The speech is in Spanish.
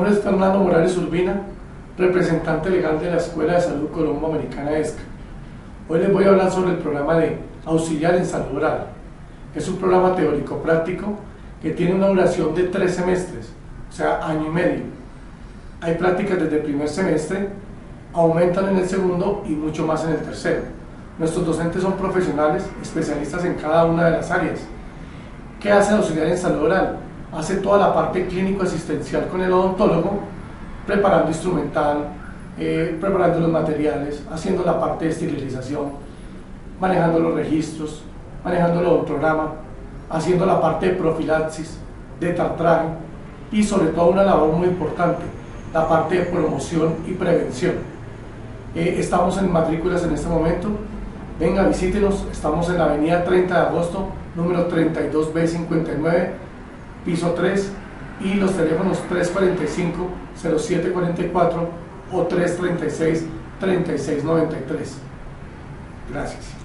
nombre es Fernando Morales Urbina, representante legal de la Escuela de Salud Colombo Americana ESCA. Hoy les voy a hablar sobre el programa de Auxiliar en Salud Oral. Es un programa teórico-práctico que tiene una duración de 3 semestres, o sea, año y medio. Hay prácticas desde el primer semestre, aumentan en el segundo y mucho más en el tercero. Nuestros docentes son profesionales, especialistas en cada una de las áreas. ¿Qué hace el auxiliar en salud oral? Hace toda la parte clínico-asistencial con el odontólogo, preparando instrumental, preparando los materiales, haciendo la parte de esterilización, manejando los registros, manejando el odontograma, haciendo la parte de profilaxis, de tartraje y sobre todo una labor muy importante, la parte de promoción y prevención. Estamos en matrículas en este momento. Venga, visítenos, estamos en la avenida 30 de agosto, número 32B59, piso 3, y los teléfonos 345-0744 o 336-3693. Gracias.